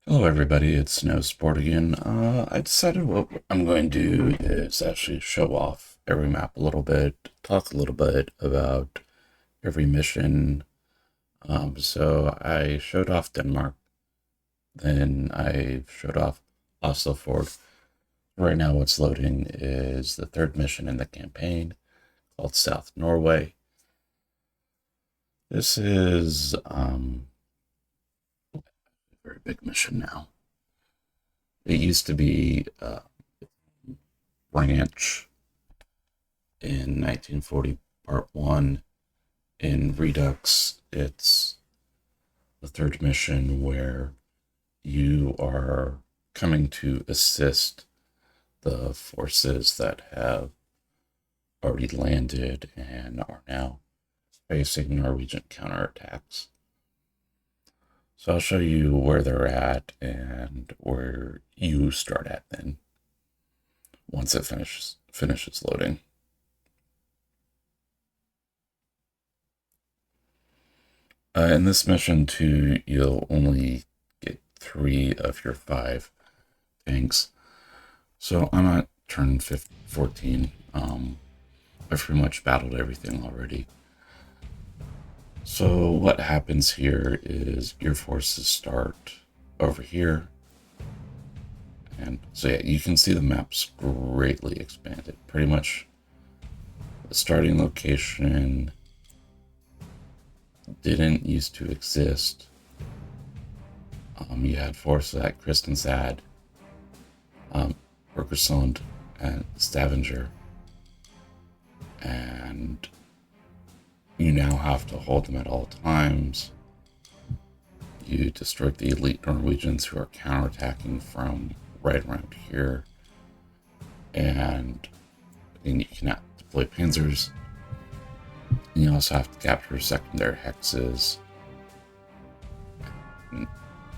Hello everybody, it's Snow Sport again. I decided what I'm going to do is actually show off every map a little bit, talk a little bit about every mission. So I showed off Denmark, then I showed off Oslo Fort. Right now what's loading is the third mission in the campaign called South Norway. This is a very big mission now. It used to be branch in 1940 part 1 in Redux. It's the third mission where you are coming to assist the forces that have already landed and are now facing Norwegian counterattacks. So I'll show you where they're at and where you start at then once it finishes loading. In this mission too, you'll only get 3 of your 5 tanks. So I'm at turn 14. I've pretty much battled everything already. So what happens here is your forces start over here. And so yeah, you can see the map's greatly expanded. Pretty much the starting location didn't used to exist. You had forces at Kristiansand, Bergersund, and Stavanger, and you now have to hold them at all times. You destroyed the elite Norwegians who are counterattacking from right around here, and then you cannot deploy panzers. You also have to capture secondary hexes. And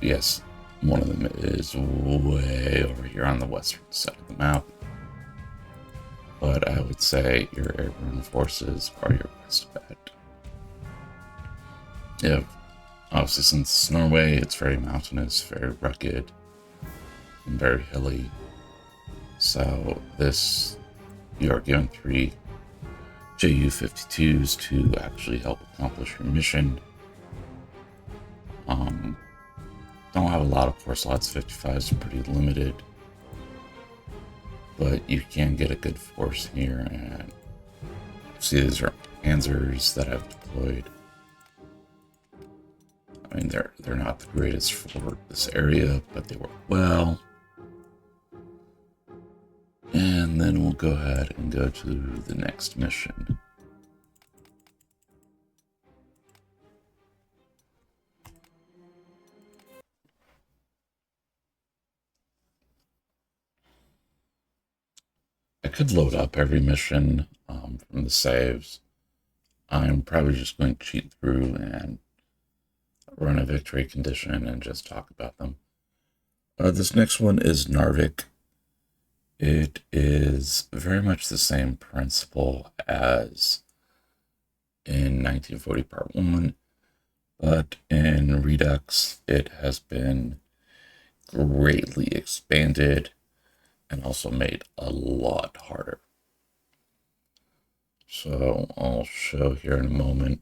yes, one of them is way over here on the western side of the map. But I would say your airborne forces are your best bet. Yeah, obviously since it's Norway, it's very mountainous, very rugged, and very hilly. So this, you are given 3 Ju-52s to actually help accomplish your mission. Don't have a lot of force slots. 55s are pretty limited, but you can get a good force here. And see, these are panzers that I've deployed. I mean, they're not the greatest for this area, but they work well. And then we'll go ahead and go to the next mission. I could load up every mission from the saves. I'm probably just going to cheat through and run a victory condition and just talk about them. This next one is Narvik. It is very much the same principle as in 1940 Part 1, but in Redux it has been greatly expanded and also made a lot harder. So I'll show here in a moment.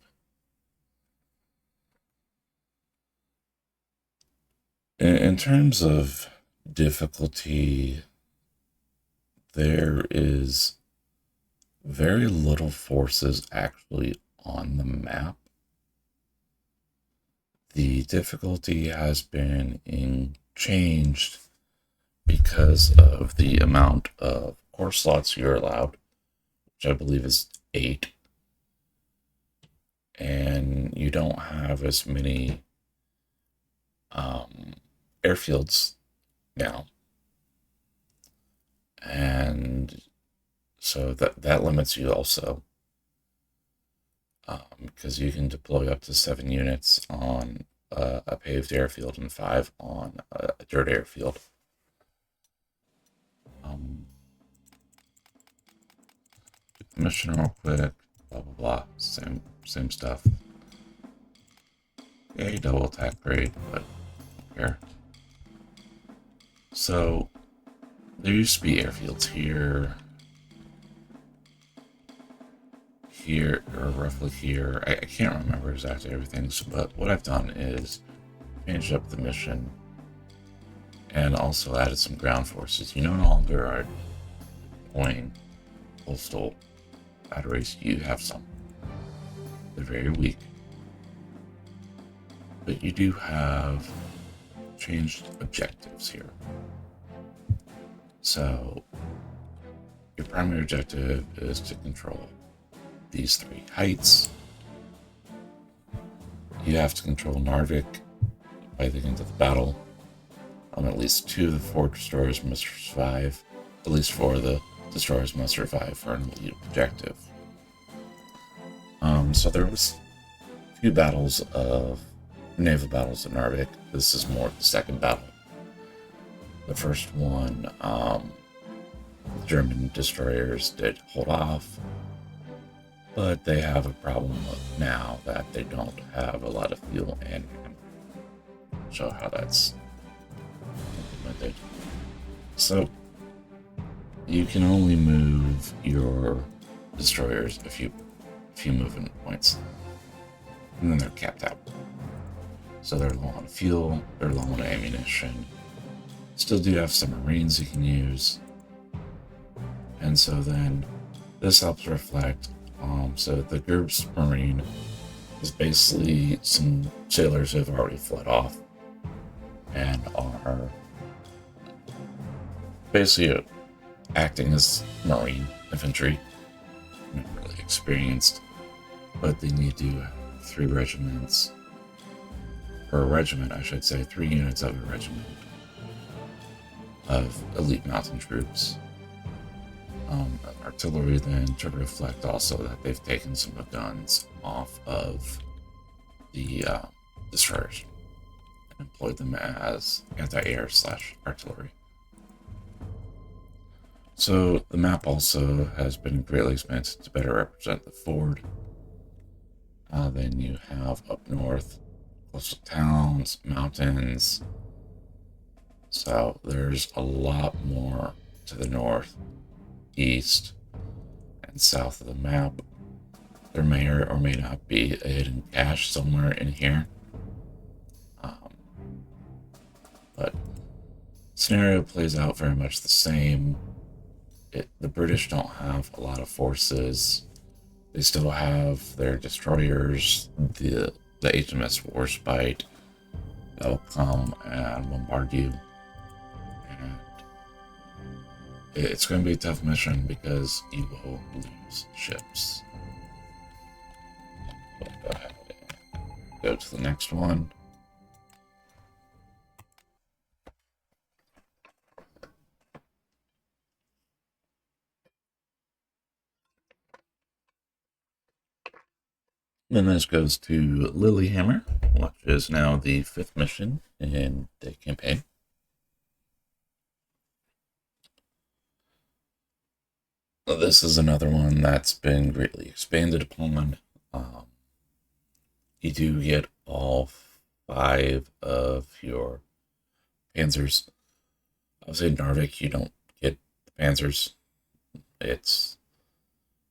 In terms of difficulty, there is very little forces actually on the map. The difficulty has been changed because of the amount of core slots you're allowed, which I believe is 8. And you don't have as many airfields now. And so that limits you also. Because you can deploy up to 7 units on a paved airfield and 5 on a dirt airfield. Mission real quick, blah blah blah, same stuff. Yeah, double attack, great, but I don't care. So there used to be airfields here, or roughly here. I can't remember exactly everything, but what I've done is changed up the mission and also added some ground forces. You no longer are deploying coastal batteries, you have some. They're very weak. But you do have changed objectives here. So your primary objective is to control these 3 heights. You have to control Narvik by the end of the battle. At least 2 of the 4 destroyers must survive. At least 4 of the destroyers must survive for an elite objective. So there was a few naval battles at Narvik. This is more the second battle. The first one, the German destroyers did hold off, but they have a problem now that they don't have a lot of fuel and I'll show how that's implemented. So you can only move your destroyers a few movement points, and then they're capped out. So they're low on fuel, they're low on ammunition. Still do have some Marines you can use. And so then this helps reflect. So the GURPS Marine is basically some sailors who have already fled off and are basically acting as Marine infantry. Not really experienced, but they need to have 3 regiments, or a regiment, I should say, 3 units of a regiment of elite mountain troops. Artillery then to reflect also that they've taken some of the guns off of the destroyers and employed them as anti-air / artillery. So the map also has been greatly expanded to better represent the ford. Then you have up north coastal towns, mountains. So there's a lot more to the north, east, and south of the map. There may or may not be a hidden cache somewhere in here. But scenario plays out very much the same. The British don't have a lot of forces. They still have their destroyers, the HMS Warspite that will come and bombard you. And it's going to be a tough mission because you will lose ships. We'll go ahead and go to the next one. Then this goes to Lilyhammer, which is now the 5th mission in the campaign. This is another one that's been greatly expanded upon. You do get all 5 of your panzers. Obviously in Narvik you don't get the panzers. It's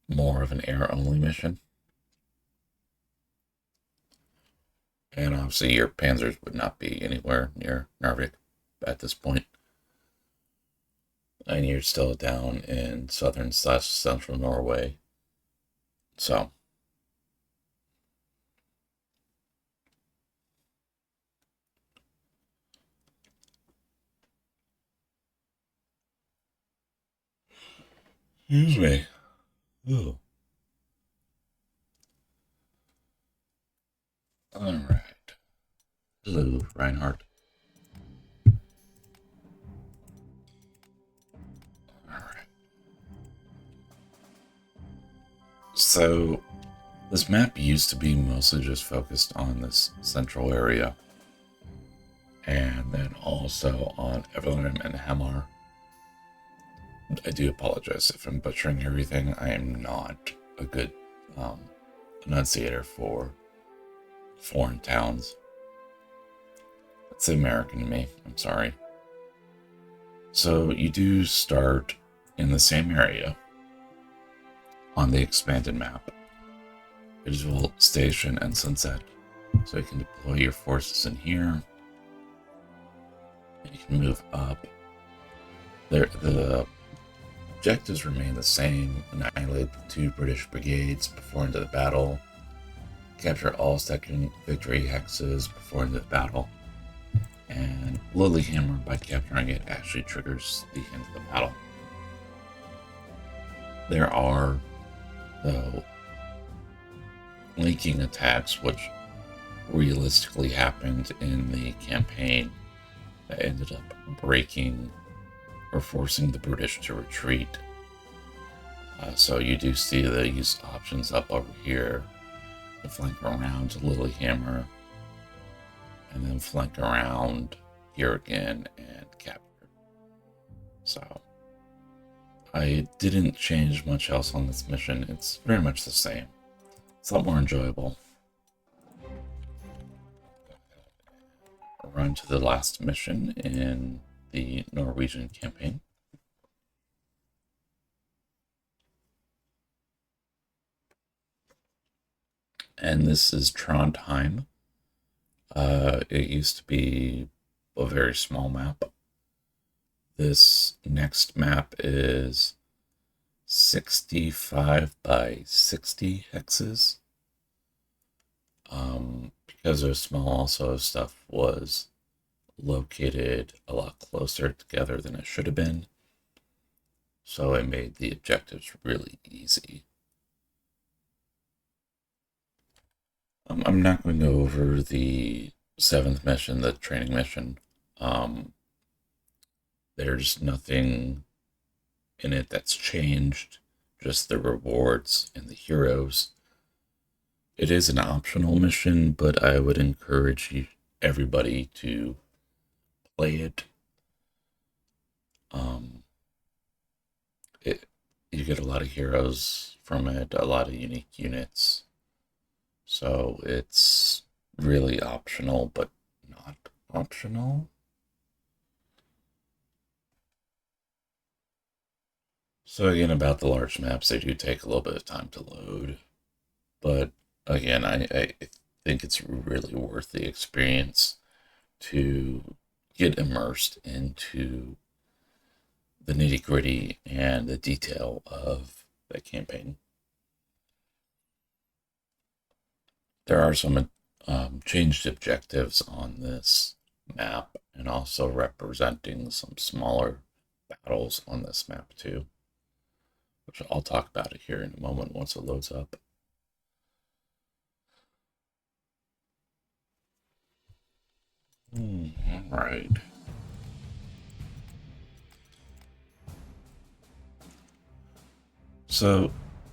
more of an air-only mission. And obviously your panzers would not be anywhere near Narvik at this point. And you're still down in southern / central Norway. So excuse me. Ooh. All right. Hello, Reinhardt. All right. So this map used to be mostly just focused on this central area, and then also on Evelyn and Hamar. I do apologize if I'm butchering everything. I am not a good enunciator for foreign towns. It's American to me. I'm sorry. So you do start in the same area on the expanded map, Visual Station and Sunset. So you can deploy your forces in here. And you can move up. The objectives remain the same. Annihilate the 2 British brigades before into the battle. Capture all second victory hexes before into the battle. And Lilyhammer, by capturing it, actually triggers the end of the battle. There are, though, linking attacks which realistically happened in the campaign that ended up breaking or forcing the British to retreat. So you do see these options up over here to flank around to Lilyhammer and then flank around here again and capture. So I didn't change much else on this mission. It's very much the same. It's a lot more enjoyable. Run to the last mission in the Norwegian campaign. And this is Trondheim. It used to be a very small map. This next map is 65 by 60 hexes. Because it was small, also stuff was located a lot closer together than it should have been. So it made the objectives really easy. I'm not going to go over the 7th mission, the training mission. There's nothing in it that's changed, just the rewards and the heroes. It is an optional mission, but I would encourage everybody to play it. You get a lot of heroes from it, a lot of unique units. So it's really optional, but not optional. So again, about the large maps, they do take a little bit of time to load. But again, I think it's really worth the experience to get immersed into the nitty-gritty and the detail of the campaign. There are some changed objectives on this map, and also representing some smaller battles on this map too, which I'll talk about it here in a moment once it loads up. All right. So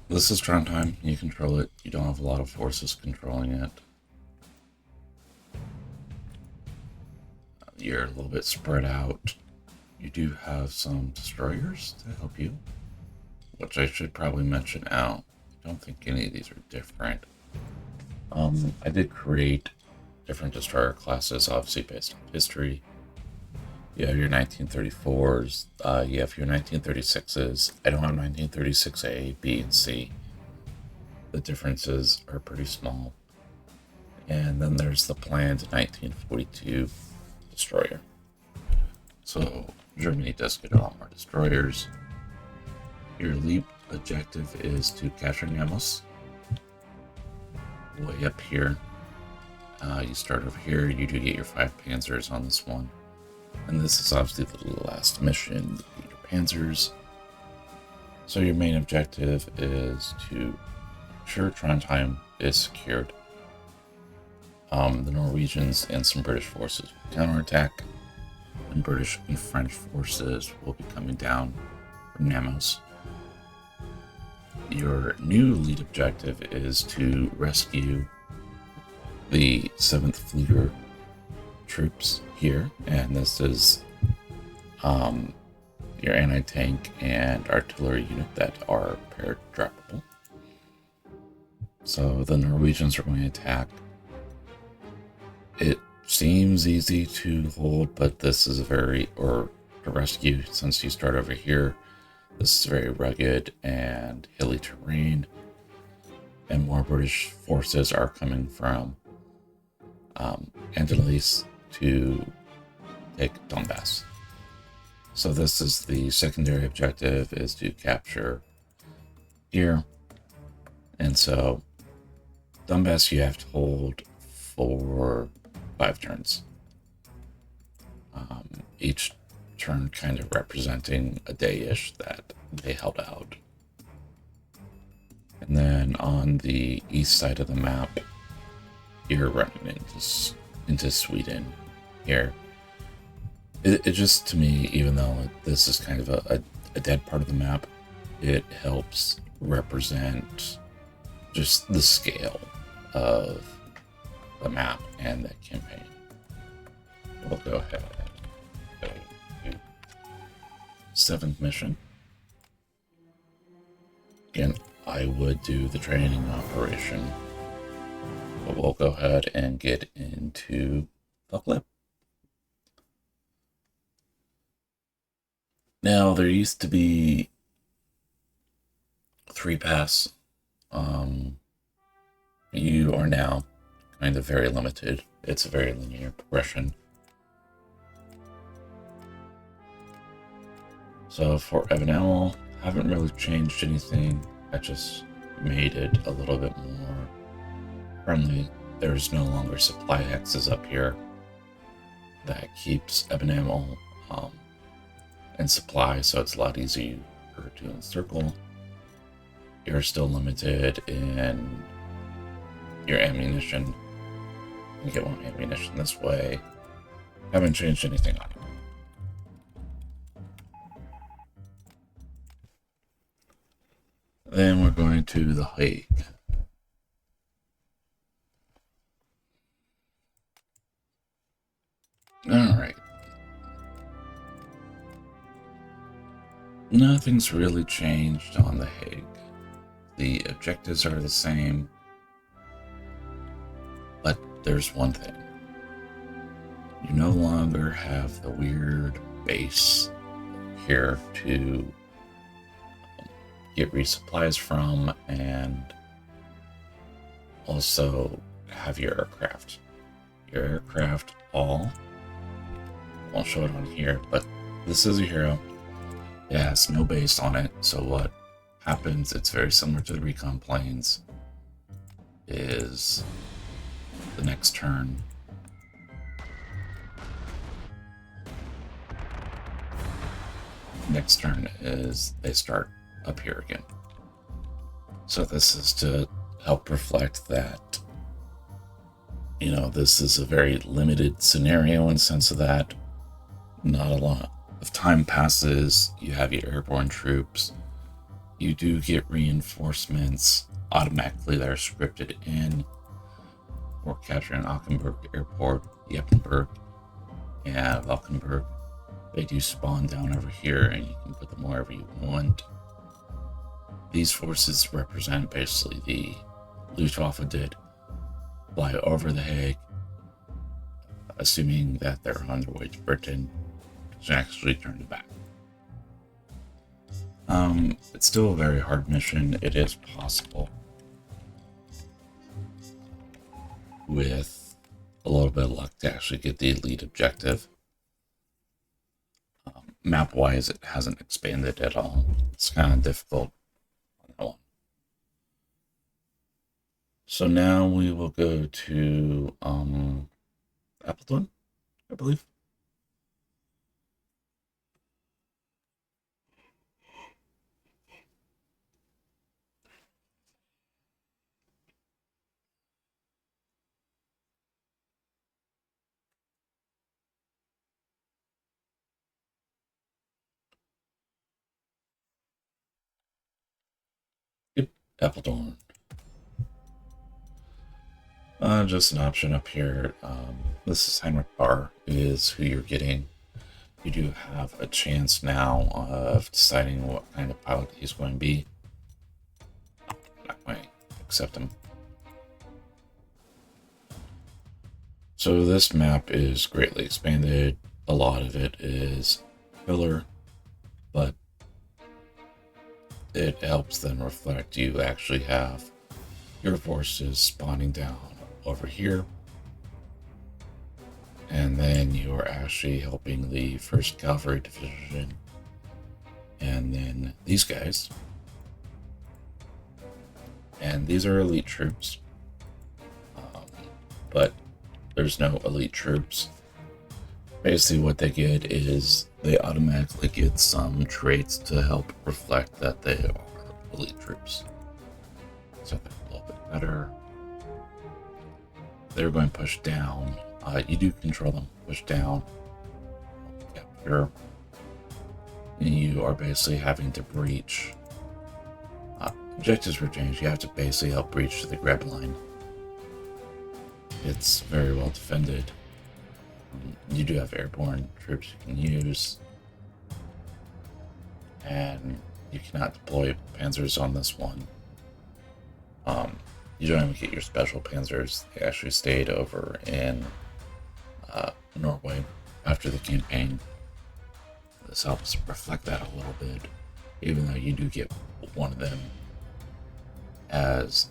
this is Trondheim. You control it. You don't have a lot of forces controlling it. You're a little bit spread out. You do have some destroyers to help you, which I should probably mention out. I don't think any of these are different. I did create different destroyer classes, obviously based on history. You have your 1934s, you have your 1936s. I don't have 1936A, B, and C. The differences are pretty small. And then there's the planned 1942 destroyer. So Germany does get a lot more destroyers. Your leap objective is to capture Nemus. Way up here. You start over here. You do get your 5 panzers on this one. And this is obviously the last mission, the Peter Panzers. So your main objective is to ensure Trondheim is secured. The Norwegians and some British forces will counterattack, and British and French forces will be coming down from Nemours. Your new lead objective is to rescue the 7th Flieger troops here, and this is your anti-tank and artillery unit that are paired droppable. So the Norwegians are going to attack. It seems easy to hold, but this is to rescue since you start over here. This is very rugged and hilly terrain, and more British forces are coming from Angeles to take Donbass. So this is the secondary objective, is to capture here. And so Donbass you have to hold for 5 turns. Each turn kind of representing a day-ish that they held out. And then on the east side of the map, you're running into Sweden here. It just, to me, even though this is kind of a dead part of the map, it helps represent just the scale of the map and the campaign. We'll go ahead and go to 7th mission. Again, I would do the training operation, but we'll go ahead and get into the clip. Now, there used to be 3 paths. You are now kind of very limited. It's a very linear progression. So for Evan, haven't really changed anything. I just made it a little bit more friendly. There's no longer supply hexes up here. That keeps Evan and supply, so it's a lot easier to encircle. You're still limited in your ammunition. You get 1 ammunition this way. Haven't changed anything on it. Then we're going to The Hague. Alright. Nothing's really changed on The Hague. The objectives are the same, but there's one thing. You no longer have the weird base here to get resupplies from, and also have your aircraft. Your aircraft all, I won't show it on here, but this is a hero. It has no base on it, so what happens, it's very similar to the recon planes, is the next turn is they start up here again. So this is to help reflect that, you know, this is a very limited scenario in the sense of that not a lot of time passes. You have your airborne troops. You do get reinforcements automatically that are scripted in. We're capturing Ockenberg Airport, Yeppenburg, and Valkenburg. They do spawn down over here, and you can put them wherever you want. These forces represent basically the Luftwaffe did fly over The Hague, assuming that they're on their way to Britain, to actually turn it back. It's still a very hard mission. It is possible with a little bit of luck to actually get the elite objective. Map-wise, it hasn't expanded at all. It's kind of difficult on that one. So now we will go to Appleton, I believe. Yep, Appleton. Just an option up here. This is Heinrich Barr is who you're getting. You do have a chance now of deciding what kind of pilot he's going to be. Not going to accept him. So this map is greatly expanded. A lot of it is pillar, but it helps them reflect. You actually have your forces spawning down over here, and then you are actually helping the 1st Cavalry Division, and then these guys. And these are elite troops, but there's no elite troops. Basically what they get is they automatically get some traits to help reflect that they are elite troops. So they're a little bit better. They're going to push down. You do control them. Push down. Capture. And you are basically having to breach. Objectives were changed. You have to basically help breach the grab line. It's very well defended. You do have airborne troops you can use. And you cannot deploy panzers on this one. You don't even get your special panzers. They actually stayed over in Norway after the campaign. This helps reflect that a little bit, even though you do get one of them as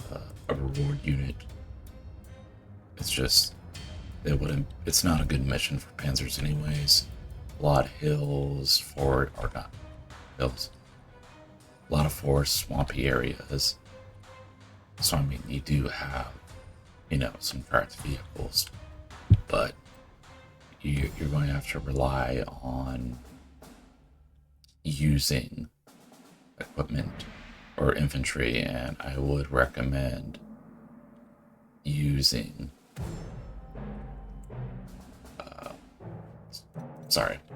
a reward unit. It's just it's not a good mission for panzers anyways. A lot of hills, or not hills. A lot of forest, swampy areas. So I mean, you do have, some tracked vehicles, but you're going to have to rely on using equipment or infantry, and I would recommend using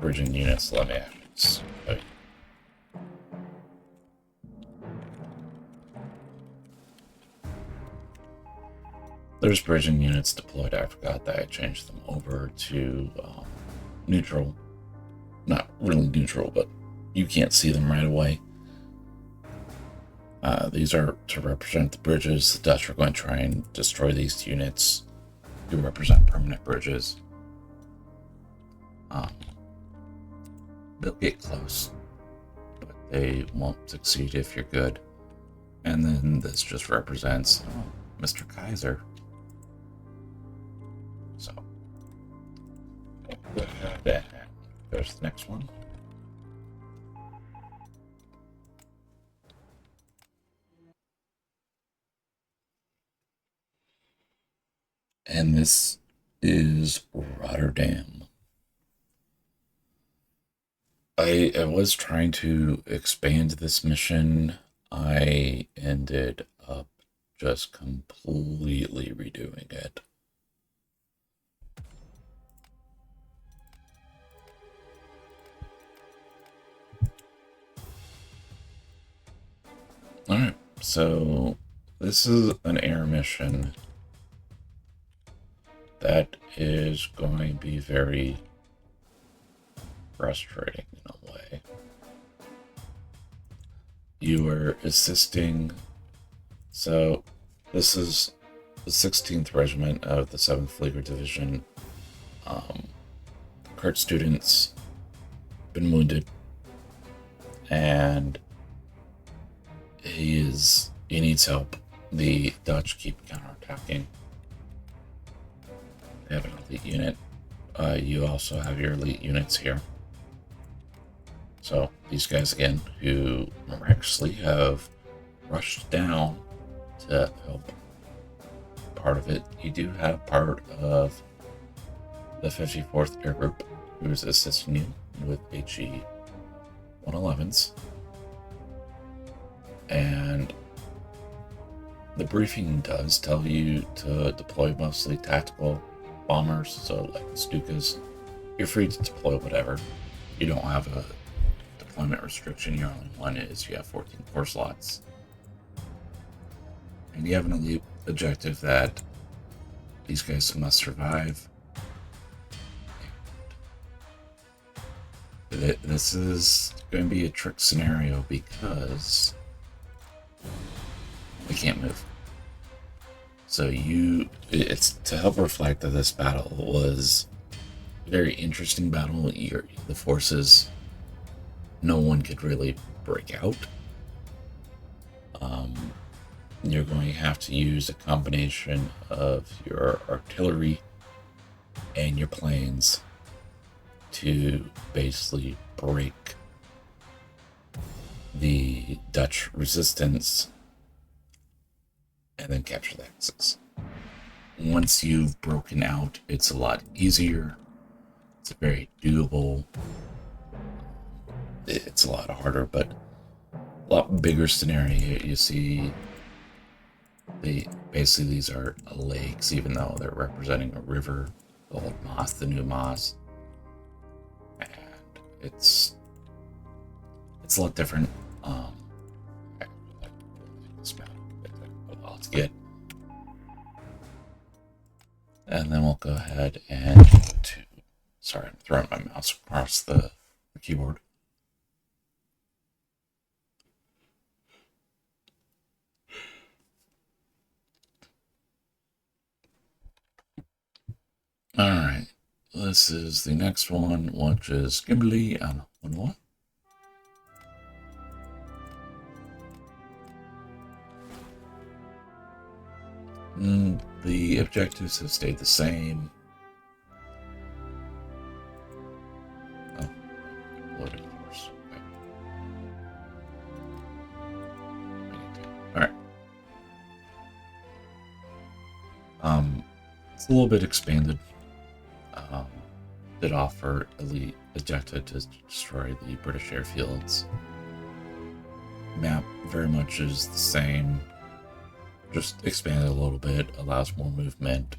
bridging units. Let me actually show you. There's bridging units deployed. I forgot that I changed them over to neutral. Not really neutral, but you can't see them right away. These are to represent the bridges. The Dutch are going to try and destroy these units to represent permanent bridges. They'll get close, but they won't succeed if you're good. And then this just represents Mr. Kaiser. So, there's the next one. And this is Rotterdam. I was trying to expand this mission. I ended up just completely redoing it. Alright, so this is an air mission that is going to be very frustrating in a way. You are assisting, so this is the 16th Regiment of the 7th Flieger Division. Kurt student's been wounded, and he needs help. The Dutch keep counterattacking. They have an elite unit. You also have your elite units here. So these guys again, who miraculously have rushed down to help. Part of it, you do have part of the 54th Air Group who's assisting you with HE 111s. And the briefing does tell you to deploy mostly tactical bombers, so like the Stukas. You're free to deploy whatever. You don't have a deployment restriction. Your only one is you have 14 core slots. And you have an elite objective that these guys must survive. This is going to be a trick scenario because we can't move. So it's to help reflect that this battle was a very interesting battle. The forces no one could really break out. You're going to have to use a combination of your artillery and your planes to basically break the Dutch resistance and then capture the Axis. Once you've broken out, it's a lot easier. It's very doable. It's a lot harder, but a lot bigger scenario. You see, basically these are lakes, even though they're representing a river. The old Maas, the new Maas, and it's a lot different. This map a while to get, and then we'll go ahead and go to. Sorry, I'm throwing my mouse across the keyboard. Alright, this is the next one, which is Kimberley and 1-1. The objectives have stayed the same. Oh, loaded, of course. Okay. Alright. It's a little bit expanded. Did offer elite objective to destroy the British airfields. Map very much is the same, just expanded a little bit, allows more movement,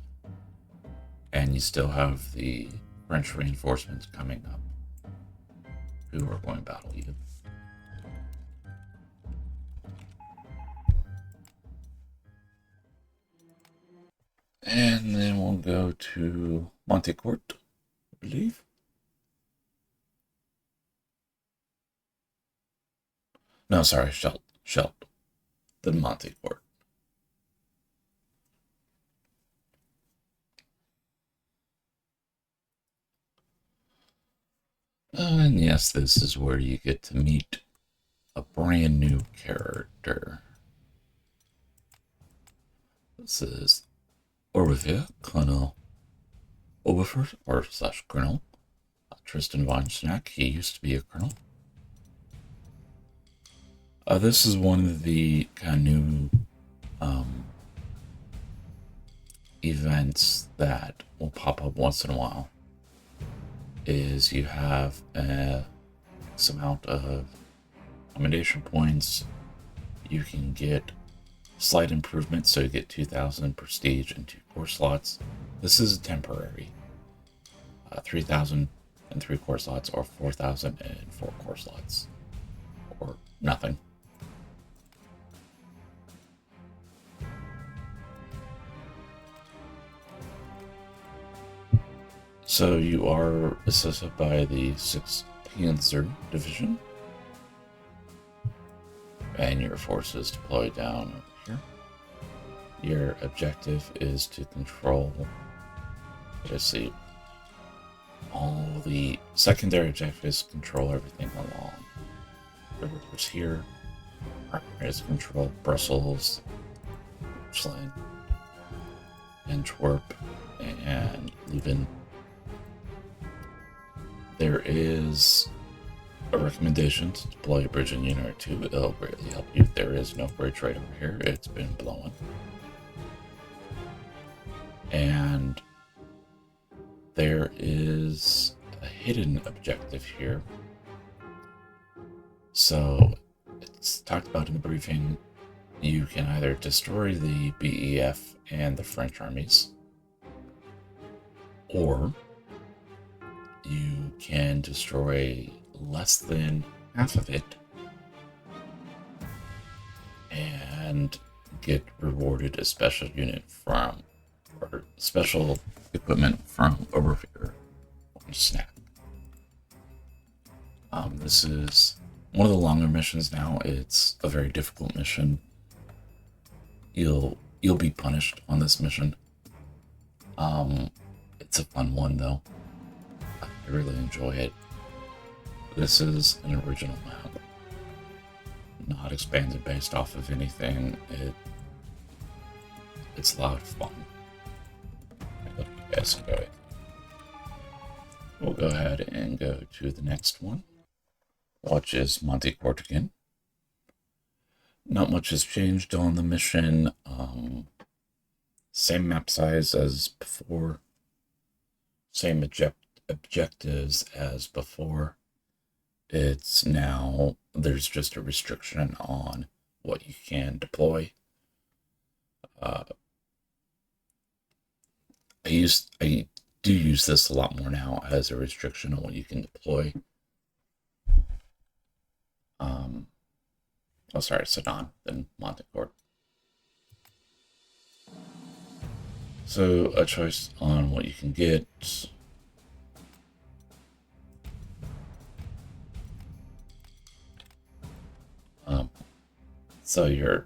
and you still have the French reinforcements coming up who are going to battle you. And then we'll go to Montecourt, I believe. No, sorry, Schelt. Then Montecourt. And yes, this is where you get to meet a brand new character. This is Orbevier, Colonel Oberford, or / Colonel Tristan von Schnack. He used to be a colonel. This is one of the kind of new events that will pop up once in a while. Is you have some amount of commendation points. You can get slight improvements, so you get 2,000 prestige and 2 core slots. This is temporary. 3,000 and 3 core slots, or 4,000 and 4 core slots, or nothing. So you are assisted by the 6th Panzer Division, and your forces deployed down over here. Your objective is to control, let's see, all the secondary objectives, control everything along the rivers here. Primary is control Brussels, Mechelen, Antwerp, and Leuven. There is a recommendation to deploy a bridge in Unit or 2. It'll greatly help you. There is no bridge right over here. It's been blown. And there is a hidden objective here. So it's talked about in the briefing. You can either destroy the BEF and the French armies, or you can destroy less than half of it and get rewarded a special unit from, or special equipment from Obervier on Snap. This is one of the longer missions now. It's a very difficult mission. You'll be punished on this mission. It's a fun one though. I really enjoy it. This is an original map, not expanded based off of anything. It's a lot of fun. I hope you guys enjoy it. We'll go ahead and go to the next one, which is Monte Court again. Not much has changed on the mission. Same map size as before. Same objectives as before. It's now, there's just a restriction on what you can deploy. I do use this a lot more now as a restriction on what you can deploy. Oh, sorry, Sedan, then Montecourt. So a choice on what you can get. So you're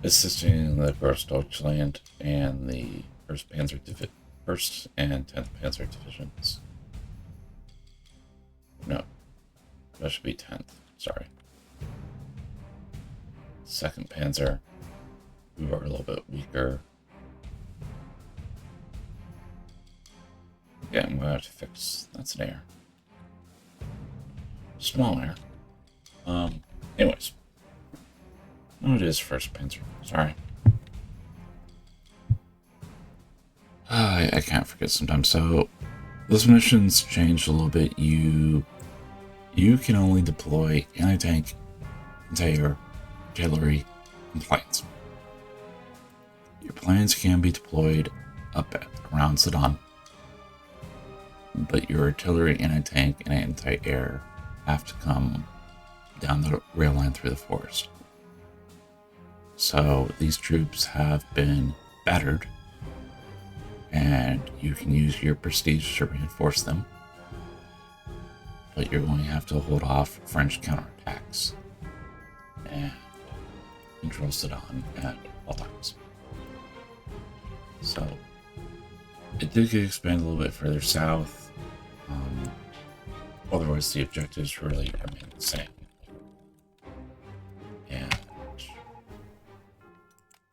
assisting the Gross Deutschland and the 1st and 10th Panzer Divisions. No, that should be 10th, sorry. 2nd Panzer, who are a little bit weaker. Yeah, I'm gonna have to fix, that's an error. Small error. Anyways. No, it is 1st Panzer, sorry. I can't forget sometimes. So, this mission's changed a little bit. You can only deploy anti-tank, artillery, and planes. Your planes can be deployed up at around Sedan, but your artillery, anti-tank, and anti-air have to come down the rail line through the forest. So these troops have been battered, and you can use your prestige to reinforce them, but you're going to have to hold off French counterattacks and control Sedan at all times. So it did get expanded a little bit further south. Otherwise, the objectives really remain the same. And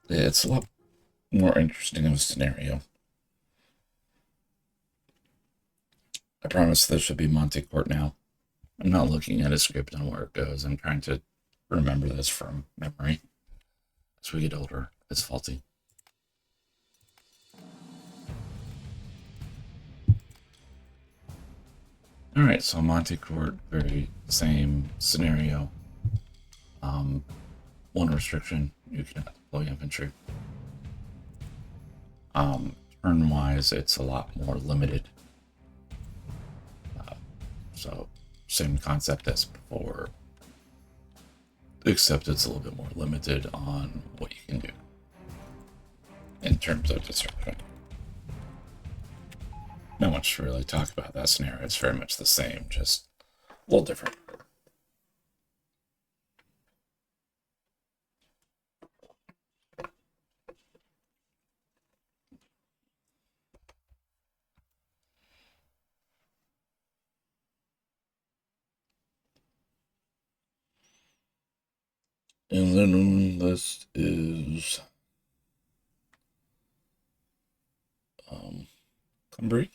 it's a lot more interesting of a scenario. I promise this should be Montecourt now. I'm not looking at a script on where it goes. I'm trying to remember this from memory. As we get older, it's faulty. Alright, so Montecourt, very same scenario. One restriction, you cannot deploy infantry. Turn-wise, it's a lot more limited. So, same concept as before, except it's a little bit more limited on what you can do in terms of disruption. Not much to really talk about that scenario. It's very much the same, just a little different. And then this is Cumbria.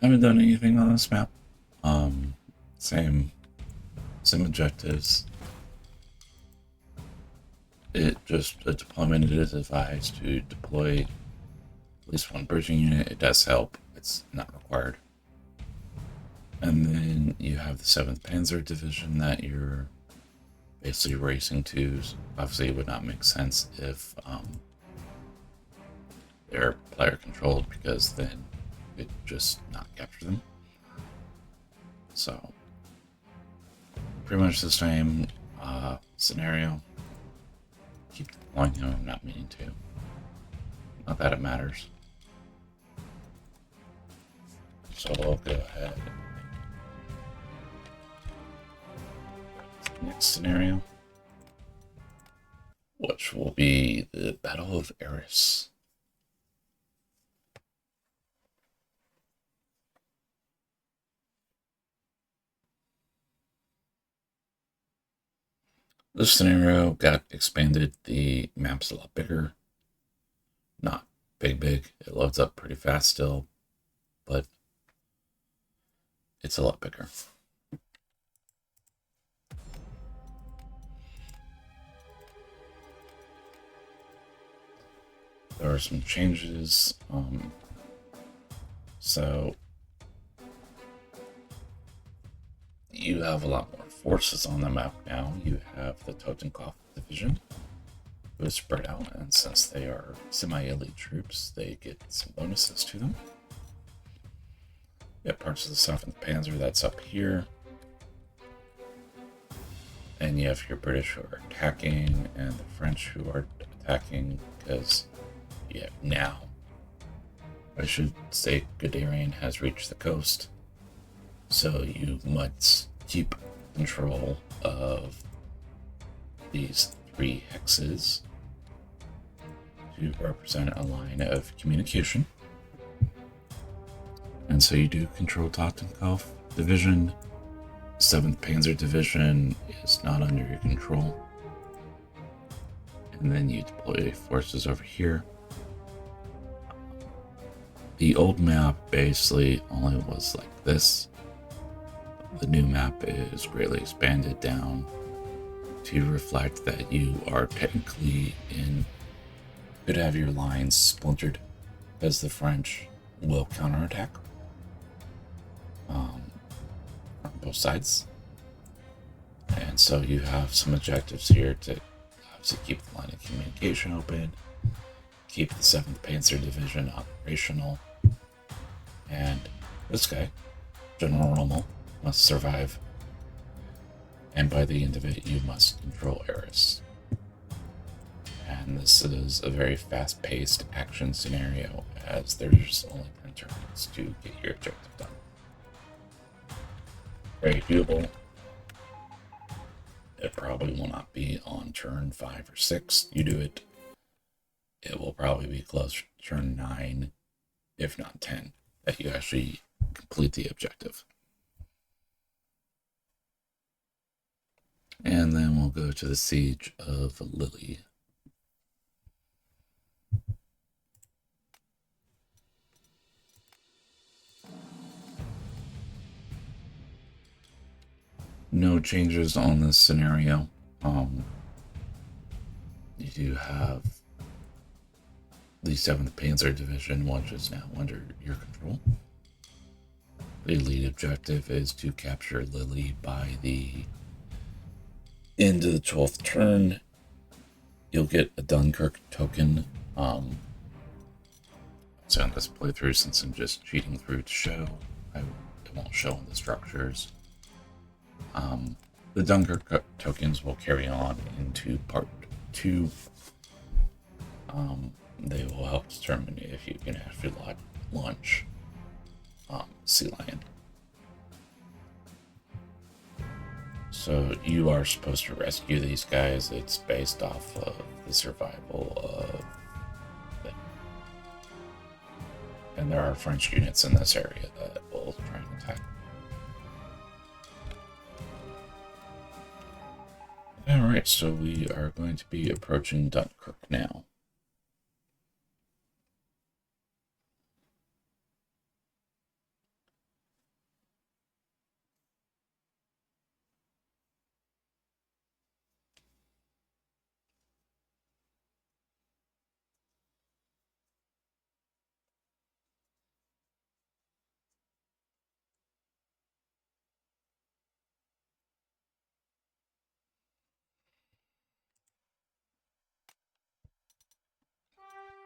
I haven't done anything on this map. Same objectives. A deployment, it is advised to deploy at least one bridging unit. It does help. It's not required. And then you have the 7th Panzer Division that you're basically racing to. Obviously, it would not make sense if they're player controlled, because then it just not capture them. So, pretty much the same scenario. Keep deploying them, I'm not meaning to. Not that it matters. So we'll go ahead. Next scenario, which will be the Battle of Eris. This scenario got expanded. The map's a lot bigger. Not big. It loads up pretty fast still, but it's a lot bigger. There are some changes. So you have a lot more forces on the map now. You have the Totenkopf division, who is spread out, and since they are semi-elite troops, they get some bonuses to them. You have parts of the 7th Panzer that's up here. And you have your British who are attacking, and the French who are attacking, because now, I should say, Guderian has reached the coast. So you must keep control of these 3 hexes to represent a line of communication. And so you do control Totenkopf division. 7th Panzer Division is not under your control. And then you deploy forces over here. The old map basically only was like this. The new map is greatly expanded down to reflect that you are technically could have your lines splintered, as the French will counterattack on both sides. And so you have some objectives here to obviously keep the line of communication open, keep the 7th Panzer Division operational, and this guy, General Rommel, must survive. And by the end of it, you must control Eris. And this is a very fast-paced action scenario, as there's only 10 turns to get your objective done. Very doable. It probably will not be on turn 5 or 6 you do it. It will probably be close to turn 9, if not 10, that you actually complete the objective. And then we'll go to the Siege of Lille. No changes on this scenario. You do have the 7th Panzer Division, which is now under your control. The lead objective is to capture Lille by the end of the 12th turn. You'll get a Dunkirk token. So on this playthrough, since I'm just cheating through to show, it won't show in the structures. The Dunkirk tokens will carry on into part 2. They will help determine if you can actually launch Sea Lion. So you are supposed to rescue these guys. It's based off of the survival of them. And there are French units in this area that will try and attack. Alright, so we are going to be approaching Dunkirk now.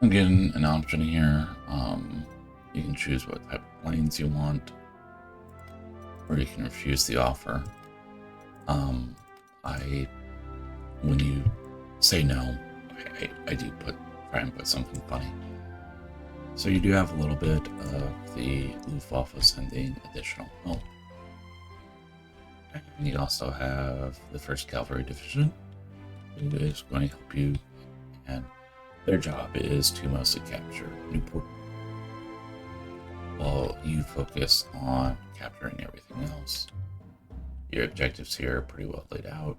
Again, an option here. You can choose what type of planes you want, or you can refuse the offer. When you say no, I do try and put something funny. So you do have a little bit of the Luftwaffe sending additional help. And you also have the 1st Cavalry Division, who is going to help you, and their job is to mostly capture Newport, while you focus on capturing everything else. Your objectives here are pretty well laid out.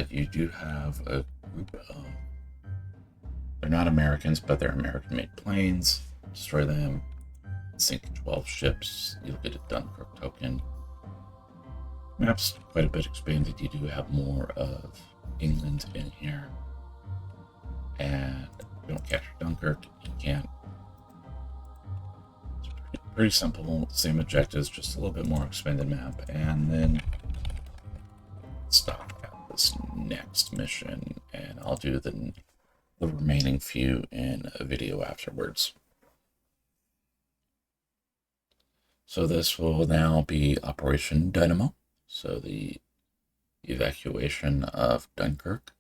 You do have a group of, they're not Americans, but they're American-made planes. Destroy them, sink 12 ships, you'll get a Dunkirk token. Map's quite a bit expanded. You do have more of England in here. And if you don't capture Dunkirk, you can't. It's pretty simple, same objectives, just a little bit more expanded map. And then stop at this next mission, and I'll do the remaining few in a video afterwards. So this will now be Operation Dynamo. So the evacuation of Dunkirk.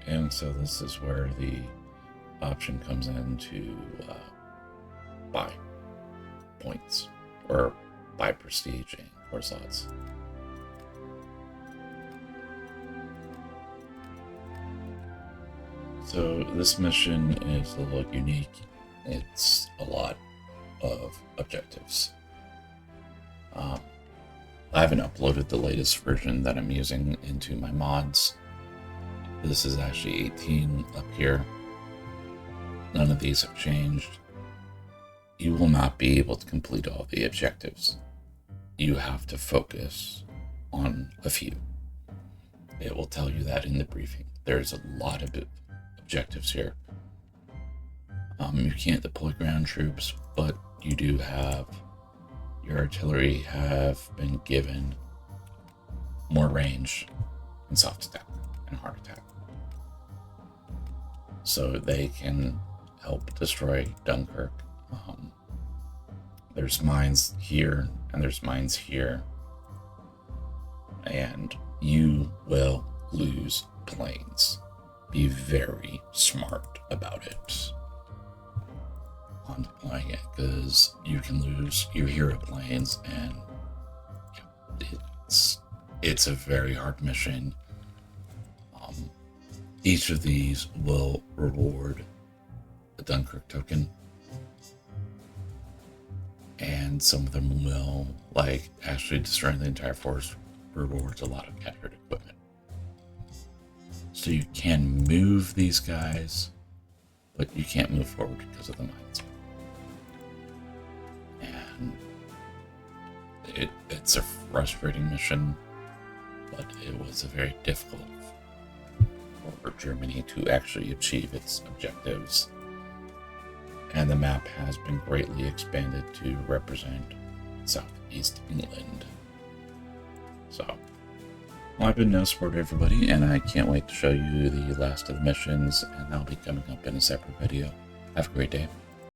And so this is where the option comes in to buy points or buy prestige and core slots. So this mission is a little unique. It's a lot of objectives. I haven't uploaded the latest version that I'm using into my mods. This is actually 18 up here. None of these have changed. You will not be able to complete all the objectives. You have to focus on a few. It will tell you that in the briefing. There's a lot of objectives here. You can't deploy ground troops, but you do have, your artillery have been given more range in soft attack and hard attack. So they can help destroy Dunkirk. There's mines here and there's mines here, and you will lose planes. Be very smart about it on deploying it, because you can lose your hero planes, and it's a very hard mission. Each of these will reward a Dunkirk token, and some of them will, like actually destroying the entire force, rewards a lot of captured equipment. So you can move these guys, but you can't move forward because of the mines. And it's a frustrating mission, but it was a very difficult for Germany to actually achieve its objectives. And the map has been greatly expanded to represent Southeast England. So, well, I've been no sport, everybody, and I can't wait to show you the last of the missions, and that'll be coming up in a separate video. Have a great day.